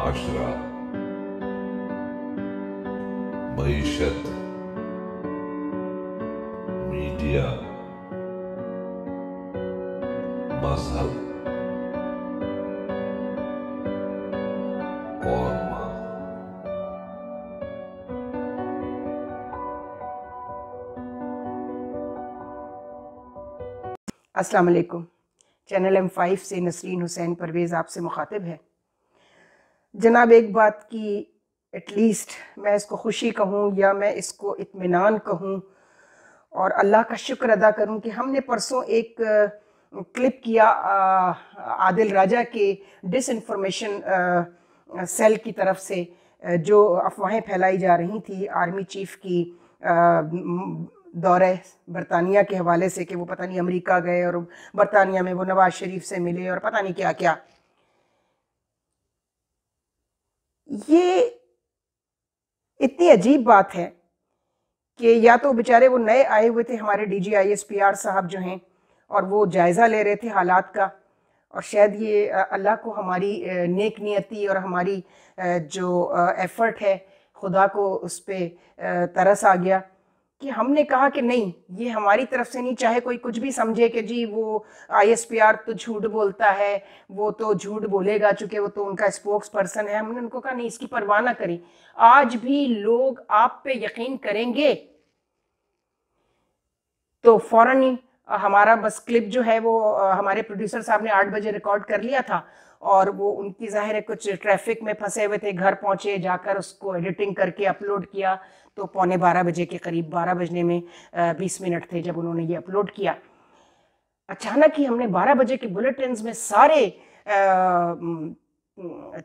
माशरा, मईशत, media, मजहब और माँ। अस्सलाम वालेकुम। चैनल M5 से नसरीन हुसैन परवेज़ आपसे मुखातिब है। जनाब, एक बात की एटलीस्ट मैं इसको खुशी कहूँ या मैं इसको इत्मीनान कहूँ और अल्लाह का शुक्र अदा करूँ कि हमने परसों एक क्लिप किया आदिल राजा के डिसइंफॉर्मेशन सेल की तरफ से जो अफवाहें फैलाई जा रही थी आर्मी चीफ की दौरे बरतानिया के हवाले से कि वो पता नहीं अमेरिका गए और बरतानिया में वो नवाज शरीफ से मिले और पता नहीं क्या क्या। ये इतनी अजीब बात है कि या तो बेचारे वो नए आए हुए थे हमारे DGISPR साहब जो हैं और वो जायज़ा ले रहे थे हालात का, और शायद ये अल्लाह को हमारी नेक नियति और हमारी जो एफ़र्ट है खुदा को उस पर तरस आ गया कि हमने कहा कि नहीं, ये हमारी तरफ से नहीं, चाहे कोई कुछ भी समझे कि जी वो ISPR तो झूठ बोलता है, वो तो झूठ बोलेगा चूँकि वो तो उनका स्पोक्स पर्सन है। हमने उनको कहा नहीं, इसकी परवाह ना करें। आज भी लोग आप पे यकीन करेंगे तो फौरन ही हमारा बस क्लिप जो है वो हमारे प्रोड्यूसर साहब ने 8 बजे रिकॉर्ड कर लिया था और वो उनकी जाहिर है कुछ ट्रैफिक में फंसे हुए थे, घर पहुंचे, जाकर उसको एडिटिंग करके अपलोड किया तो 11:15 बजे के करीब, 12 बजने में 20 मिनट थे जब उन्होंने ये अपलोड किया। अचानक ही हमने 12 बजे के बुलेटिन्स में सारे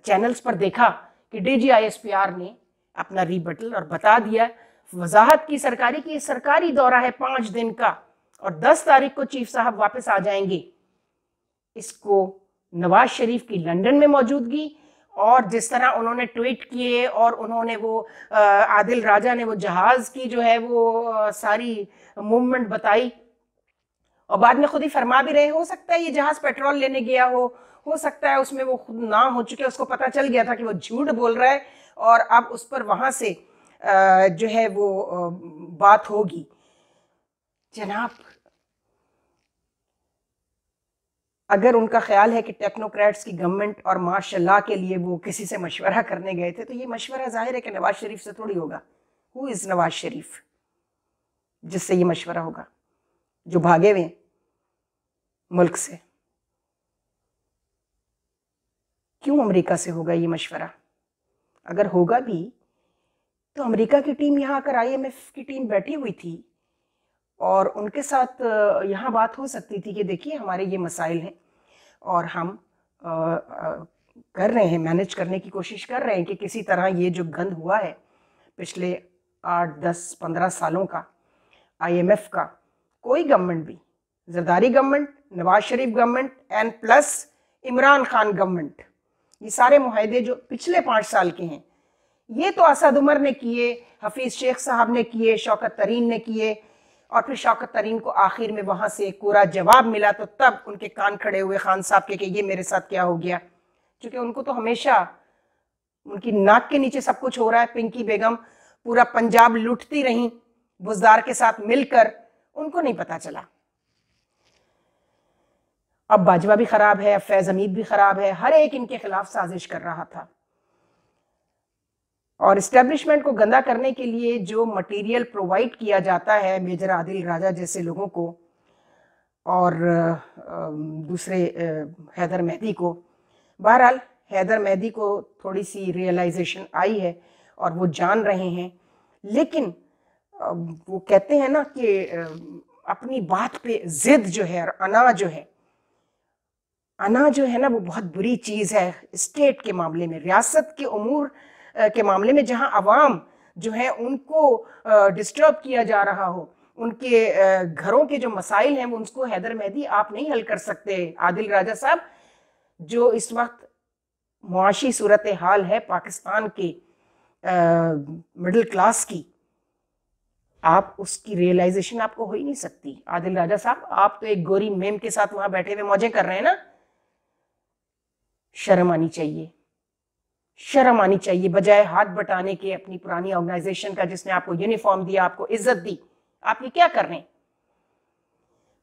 चैनल्स पर देखा कि DGISPR ने अपना रीबटल और बता दिया, वजाहत की सरकारी की सरकारी दौरा है 5 दिन का और 10 तारीख को चीफ साहब वापस आ जाएंगे। इसको नवाज शरीफ की लंदन में मौजूदगी और जिस तरह उन्होंने ट्वीट किए और उन्होंने वो आदिल राजा ने वो जहाज की जो है वो सारी मूवमेंट बताई और बाद में खुद ही फरमा भी रहे, हो सकता है ये जहाज पेट्रोल लेने गया हो सकता है उसमें वो खुद ना हो चुके, उसको पता चल गया था कि वो झूठ बोल रहा है और अब उस पर वहां से जो है वो बात होगी। जनाब, अगर उनका ख्याल है कि टेक्नोक्रेट्स की गवर्नमेंट और माशाल्लाह के लिए वो किसी से मशवरा करने गए थे तो ये मशवरा जाहिर है कि नवाज शरीफ से थोड़ी होगा। हु इज नवाज शरीफ जिससे ये मशवरा होगा, जो भागे हुए मुल्क से? क्यों अमेरिका से होगा ये मशवरा? अगर होगा भी तो अमेरिका की टीम यहाँ आकर IMF की टीम बैठी हुई थी और उनके साथ यहाँ बात हो सकती थी कि देखिए हमारे ये मसाइल हैं और हम कर रहे हैं, मैनेज करने की कोशिश कर रहे हैं कि किसी तरह ये जो गंद हुआ है पिछले 8, 10, 15 सालों का IMF का, कोई गवर्नमेंट भी, Zardari government, Nawaz Sharif government and plus Imran Khan government, ये सारे मुआहदे जो पिछले 5 साल के हैं, ये तो असद उमर ने किए, हफीज शेख साहब ने किए, शौकत तरीन ने किए और फिर शौकत तरीन को आखिर में वहां से एक पूरा जवाब मिला तो तब उनके कान खड़े हुए खान साहब के कि ये मेरे साथ क्या हो गया, क्योंकि उनको तो हमेशा उनकी नाक के नीचे सब कुछ हो रहा है। पिंकी बेगम पूरा पंजाब लूटती रही बुजदार के साथ मिलकर, उनको नहीं पता चला। अब बाजवा भी खराब है, अब फैज हमीद भी खराब है, हर एक इनके खिलाफ साजिश कर रहा था और इस्टेब्लिशमेंट को गंदा करने के लिए जो मटेरियल प्रोवाइड किया जाता है मेजर आदिल राजा जैसे लोगों को और दूसरे हैदर मेहदी को, बहरहाल हैदर मेहदी को थोड़ी सी रियलाइजेशन आई है और वो जान रहे हैं, लेकिन वो कहते हैं ना कि अपनी बात पे जिद जो है और अना जो है ना वो बहुत बुरी चीज़ है स्टेट के मामले में, रियासत के उमूर के मामले में, जहां अवाम जो है उनको डिस्टर्ब किया जा रहा हो, उनके घरों के जो मसाइल हैं वो उनको हैदर मेहदी आप नहीं हल कर सकते। आदिल राजा साहब, जो इस वक्त मुआशी सूरत हाल है पाकिस्तान के मिडिल क्लास की, आप उसकी रियलाइजेशन आपको हो ही नहीं सकती। आदिल राजा साहब, आप तो एक गोरी मेम के साथ वहां बैठे हुए मौजें कर रहे हैं ना, शर्म आनी चाहिए, शर्म आनी चाहिए, बजाय हाथ बटाने के अपनी पुरानी ऑर्गेनाइजेशन का जिसने आपको यूनिफॉर्म दिया, आपको इज्जत दी, आप ये क्या कर रहे हैं?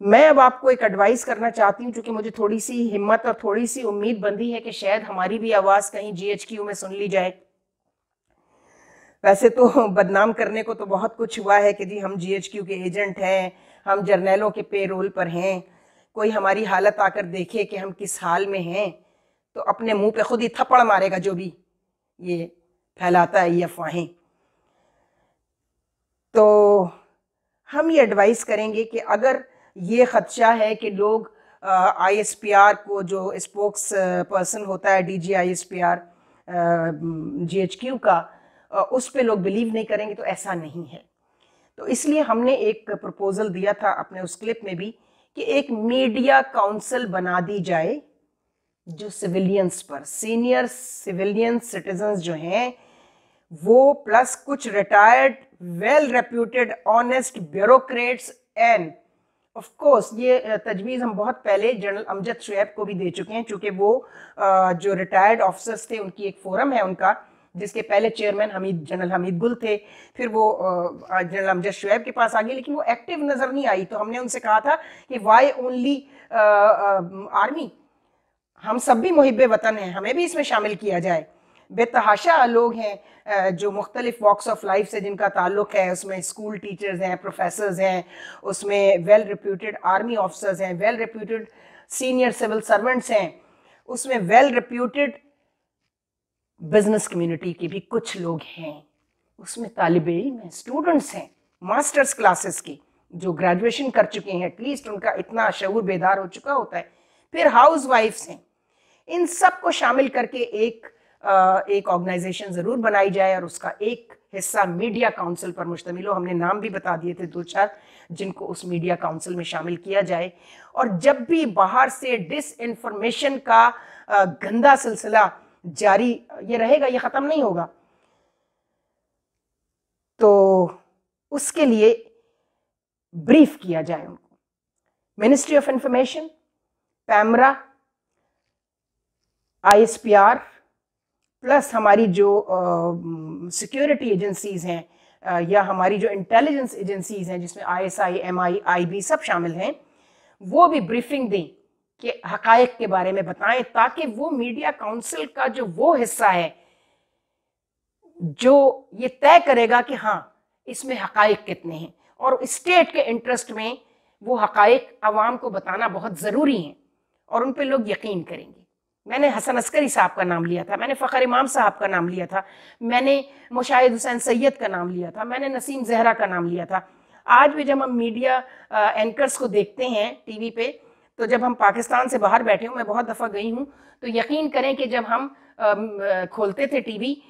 मैं अब आपको एक एडवाइस करना चाहती हूँ, क्योंकि मुझे थोड़ी सी हिम्मत और थोड़ी सी उम्मीद बंधी है कि शायद हमारी भी आवाज़ कहीं GHQ में सुन ली जाए। वैसे तो बदनाम करने को तो बहुत कुछ हुआ है कि जी हम GHQ के एजेंट हैं, हम जर्नैलों के पेरोल पर हैं, कोई हमारी हालत आकर देखे कि हम किस हाल में हैं तो अपने मुंह पे खुद ही थप्पड़ मारेगा जो भी ये फैलाता है ये अफवाहें। तो हम ये एडवाइस करेंगे कि अगर ये खदशा है कि लोग ISPR को, जो स्पोक्स पर्सन होता है DG ISPR GHQ का, उस पे लोग बिलीव नहीं करेंगे, तो ऐसा नहीं है। तो इसलिए हमने एक प्रपोजल दिया था अपने उस क्लिप में भी कि एक मीडिया काउंसिल बना दी जाए जो सिविलियंस पर, सीनियर सिविलियन सिटीजन्स जो हैं वो, प्लस कुछ retired well reputed honest bureaucrats, end of course ये तजवीज़ हम बहुत पहले जनरल अमजद शुएब को भी दे चुके हैं, चूँकि वो जो रिटायर्ड ऑफिसर्स थे उनकी एक फोरम है उनका, जिसके पहले चेयरमैन जनरल हमीद गुल थे, फिर वो जनरल अमजद शुएब के पास आ गई, लेकिन वो एक्टिव नज़र नहीं आई। तो हमने उनसे कहा था कि वाई ओनली आर्मी, हम सब भी मुहिब्बे वतन हैं, हमें भी इसमें शामिल किया जाए। बेतहाशा लोग हैं जो मुख्तलिफ वॉक्स ऑफ लाइफ से जिनका ताल्लुक़ है, उसमें स्कूल टीचर्स हैं, प्रोफेसर्स हैं, उसमें वेल रिप्यूटेड आर्मी ऑफिसर्स हैं, well reputed senior civil servants हैं, उसमें वेल रिप्यूटेड बिजनेस कम्युनिटी के भी कुछ लोग हैं, उसमें तालिबे इल्म हैं, स्टूडेंट्स हैं, मास्टर्स क्लासेस के जो ग्रेजुएशन कर चुके हैं, एटलीस्ट उनका इतना शऊर बेदार हो चुका होता है, फिर हाउस वाइफ्स हैं। इन सब को शामिल करके एक ऑर्गेनाइजेशन ज़रूर बनाई जाए और उसका एक हिस्सा मीडिया काउंसिल पर मुश्तमिल हो। हमने नाम भी बता दिए थे 2-4 जिनको उस मीडिया काउंसिल में शामिल किया जाए। और जब भी बाहर से डिसइंफॉर्मेशन का गंदा सिलसिला जारी ये रहेगा, ये ख़त्म नहीं होगा, तो उसके लिए ब्रीफ किया जाए उनको। Ministry of information, PEMRA, ISPR plus हमारी जो सिक्योरिटी एजेंसीज हैं या हमारी जो इंटेलिजेंस एजेंसीज हैं जिसमें ISI, MI, IB सब शामिल हैं, वो भी ब्रीफिंग दें कि हकायक के बारे में बताएं, ताकि वो मीडिया काउंसिल का जो वो हिस्सा है जो ये तय करेगा कि हाँ इसमें हकायक कितने हैं, और स्टेट के इंटरेस्ट में वो हकायक अवाम को बताना बहुत ज़रूरी है और उन पे लोग यकीन करेंगे। मैंने हसन अस्करी साहब का नाम लिया था, मैंने फ़खर इमाम साहब का नाम लिया था, मैंने मुशाहिद हुसैन सैयद का नाम लिया था, मैंने नसीम जहरा का नाम लिया था। आज भी जब हम मीडिया एंकर्स को देखते हैं टीवी पे, तो जब हम पाकिस्तान से बाहर बैठे हूँ, मैं बहुत दफ़ा गई हूँ, तो यकीन करें कि जब हम खोलते थे टीवी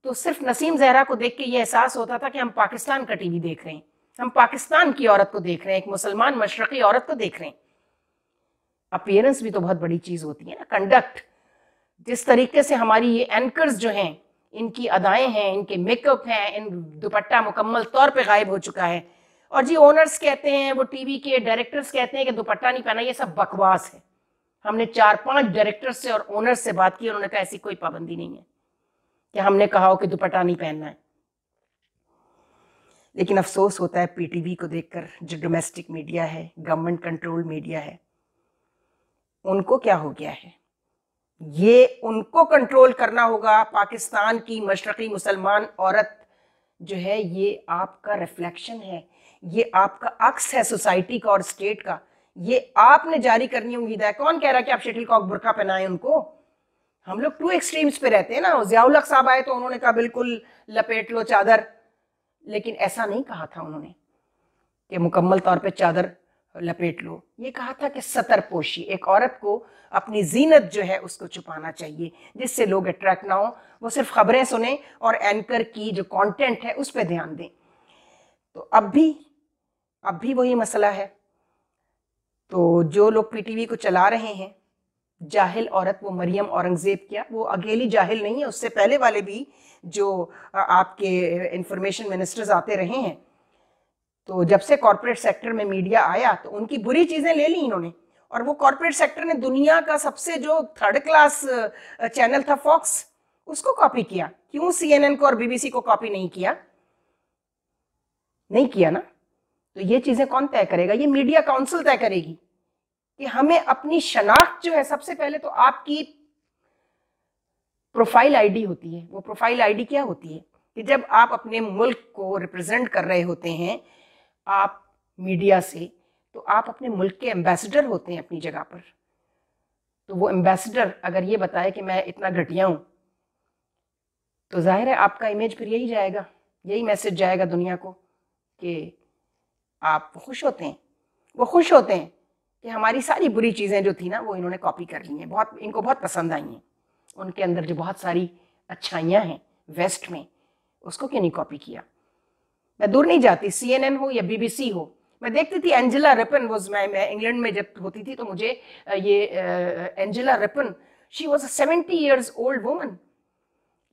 तो सिर्फ नसीम जहरा को देख के ये एहसास होता था कि हम पाकिस्तान का टीवी देख रहे हैं, हम पाकिस्तान की औरत को देख रहे हैं, एक मुसलमान मशरक़ी औरत को देख रहे हैं। अपीयरेंस भी तो बहुत बड़ी चीज़ होती है ना, कंडक्ट, जिस तरीके से हमारी ये एंकर्स जो हैं, इनकी अदाएं हैं, इनके मेकअप हैं, इन दुपट्टा मुकम्मल तौर पे गायब हो चुका है। और जी ओनर्स कहते हैं, वो टीवी के डायरेक्टर्स कहते हैं कि दुपट्टा नहीं पहना, ये सब बकवास है। हमने 4-5 डायरेक्टर्स से और ओनर्स से बात की, उन्होंने कहा ऐसी कोई पाबंदी नहीं है कि हमने कहा हो कि दुपट्टा नहीं पहनना है। लेकिन अफसोस होता है PTV को देखकर, जो डोमेस्टिक मीडिया है, गवर्नमेंट कंट्रोल मीडिया है, उनको क्या हो गया है, ये उनको कंट्रोल करना होगा। पाकिस्तान की मशरक़ी मुसलमान औरत जो है ये आपका रिफ्लेक्शन है, ये आपका अक्स है सोसाइटी का और स्टेट का, ये आपने जारी करनी होगी हिदायत। कौन कह रहा है कि आप शटलकॉक बुर्का पहनाएं उनको? हम लोग 2 एक्सट्रीम्स पे रहते हैं ना। ज़ियाउल हक साहब आए तो उन्होंने कहा बिल्कुल लपेट लो चादर, लेकिन ऐसा नहीं कहा था उन्होंने कि मुकम्मल तौर पे चादर लपेट लो। ये कहा था कि सतर पोशी, एक औरत को अपनी जीनत जो है उसको छुपाना चाहिए, जिससे लोग अट्रैक्ट ना हो, वो सिर्फ खबरें सुने और एंकर की जो कंटेंट है उस पर ध्यान दें। तो अब भी वही मसला है। तो जो लोग PTV को चला रहे हैं, जाहिल औरत, वो मरियम औरंगजेब, क्या वो अकेली जाहिल नहीं है, उससे पहले वाले भी जो आपके इंफॉर्मेशन मिनिस्टर्स आते रहे हैं, तो जब से कॉर्पोरेट सेक्टर में मीडिया आया तो उनकी बुरी चीज़ें ले ली इन्होंने। और वो कॉर्पोरेट सेक्टर ने दुनिया का सबसे जो 3rd क्लास चैनल था फॉक्स, उसको कॉपी किया, क्यों CNN को और BBC को कॉपी नहीं किया? नहीं किया ना। तो ये चीजें कौन तय करेगा? ये मीडिया काउंसिल तय करेगी कि हमें अपनी शनाख्त जो है, सबसे पहले तो आपकी प्रोफाइल आईडी होती है। वो प्रोफाइल आईडी क्या होती है कि जब आप अपने मुल्क को रिप्रेजेंट कर रहे होते हैं आप मीडिया से, तो आप अपने मुल्क के एम्बेसडर होते हैं अपनी जगह पर। तो वो एम्बेसडर अगर ये बताए कि मैं इतना घटिया हूं, तो जाहिर है आपका इमेज फिर यही जाएगा, यही मैसेज जाएगा दुनिया को कि आप खुश होते हैं, वो खुश होते हैं कि हमारी सारी बुरी चीज़ें जो थी ना वो इन्होंने कॉपी कर ली हैं, बहुत इनको बहुत पसंद आई हैं। उनके अंदर जो बहुत सारी अच्छाइयाँ हैं वेस्ट में, उसको क्यों नहीं कॉपी किया? मैं दूर नहीं जाती, CNN हो या BBC हो, मैं देखती थी एंजेला रिपन वॉज, मैं इंग्लैंड में जब होती थी तो मुझे ये Angela Ripon, she was 70 years old woman,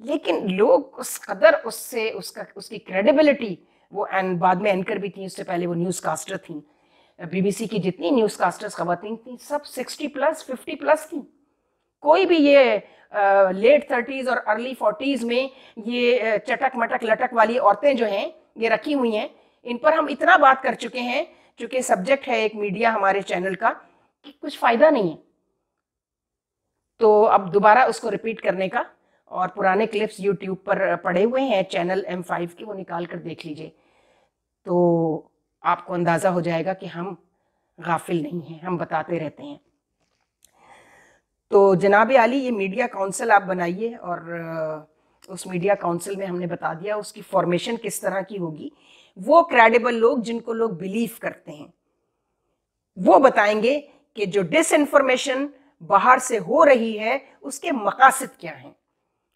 लेकिन लोग उस कदर उससे उसकी क्रेडिबिलिटी, वो एंड बाद में एंकर भी थी, उससे पहले वो न्यूज़ कास्टर थी। BBC की जितनी न्यूज़ कास्टर्स खवातीन थी सब 60+ 50+ थी। कोई भी ये लेट 30s और अर्ली 40s में ये चटक मटक लटक वाली औरतें जो हैं ये रखी हुई हैं, इन पर हम इतना बात कर चुके हैं, चूंकि सब्जेक्ट है एक मीडिया हमारे चैनल का, कि कुछ फायदा नहीं है। तो अब दोबारा उसको रिपीट करने का, और पुराने क्लिप्स यूट्यूब पर पड़े हुए हैं चैनल M5 के, वो निकाल कर देख लीजिए, तो आपको अंदाज़ा हो जाएगा कि हम गाफिल नहीं हैं, हम बताते रहते हैं। तो जनाब आली, ये मीडिया काउंसिल आप बनाइए, और उस मीडिया काउंसिल में हमने बता दिया उसकी फॉर्मेशन किस तरह की होगी। वो क्रेडिबल लोग जिनको लोग बिलीव करते हैं वो बताएंगे कि जो डिसइंफॉर्मेशन बाहर से हो रही है उसके मकासद क्या हैं।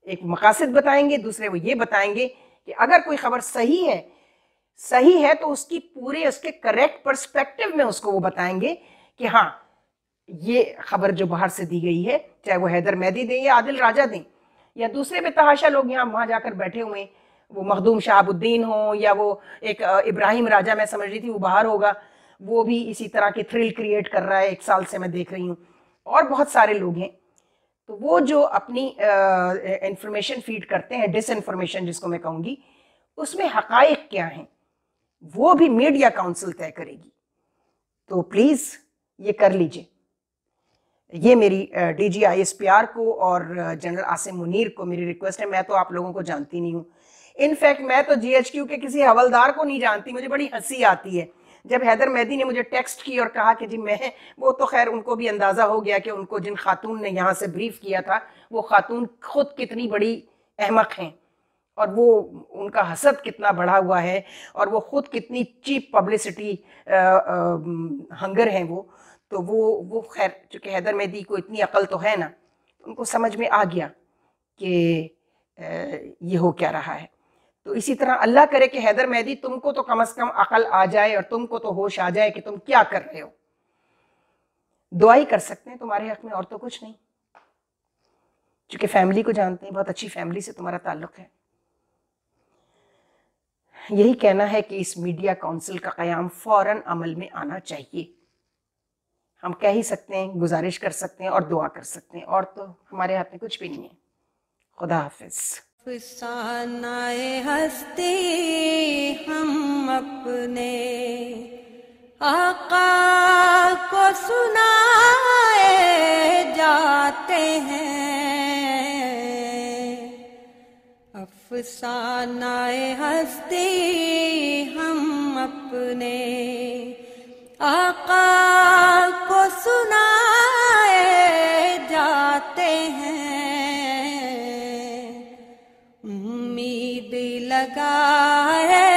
एक मकासद बताएंगे, दूसरे वो ये बताएंगे कि अगर कोई खबर सही है तो उसकी पूरे उसके करेक्ट पर्सपेक्टिव में उसको वो बताएंगे कि हाँ ये खबर जो बाहर से दी गई है, चाहे वो हैदर मेहदी दें या आदिल राजा दें या दूसरे बेतहाशा लोग यहाँ वहाँ जाकर बैठे हुए हैं, वो मखदूम शहाबुद्दीन हो या वो एक इब्राहिम राजा, मैं समझ रही थी वो बाहर होगा, वो भी इसी तरह की थ्रिल क्रिएट कर रहा है, 1 साल से मैं देख रही हूँ, और बहुत सारे लोग हैं। तो वो जो अपनी इंफॉर्मेशन फीड करते हैं, डिसइंफॉर्मेशन जिसको मैं कहूँगी, उसमें हकाइक क्या हैं वो भी मीडिया काउंसिल तय करेगी। तो प्लीज़ ये कर लीजिए। ये मेरी DG ISPR को और जनरल आसिम मुनीर को मेरी रिक्वेस्ट है। मैं तो आप लोगों को जानती नहीं हूँ, इनफैक्ट मैं तो GHQ के किसी हवलदार को नहीं जानती। मुझे बड़ी हंसी आती है जब हैदर मेहदी ने मुझे टेक्स्ट की और कहा कि जी मैं, वो तो खैर उनको भी अंदाज़ा हो गया कि उनको जिन खातून ने यहाँ से ब्रीफ किया था वो खातून खुद कितनी बड़ी अहमक हैं और वो उनका हसद कितना बढ़ा हुआ है और वो खुद कितनी चीप पब्लिसिटी हंगर हैं वो। तो वो खैर चूँकि हैदर मेहदी को इतनी अकल तो है ना, उनको समझ में आ गया कि ये हो क्या रहा है। तो इसी तरह अल्लाह करे कि हैदर मेहदी तुमको तो कम से कम अकल आ जाए और तुमको तो होश आ जाए कि तुम क्या कर रहे हो। दुआ ही कर सकते हैं तुम्हारे हक में, और तो कुछ नहीं। चूँकि फैमिली को जानते हैं, बहुत अच्छी फैमिली से तुम्हारा ताल्लुक है। यही कहना है कि इस मीडिया काउंसिल का क़याम फ़ौरन अमल में आना चाहिए। हम कह ही सकते हैं, गुजारिश कर सकते हैं और दुआ कर सकते हैं, और तो हमारे हाथ में कुछ भी नहीं है। खुदा हाफिज़। अफ़सानाए हस्ती हम अपने आका को सुनाए जाते हैं। अफ़सानाए हस्ती हम अपने आका को सुनाए जाते हैं। उम्मीद लगाए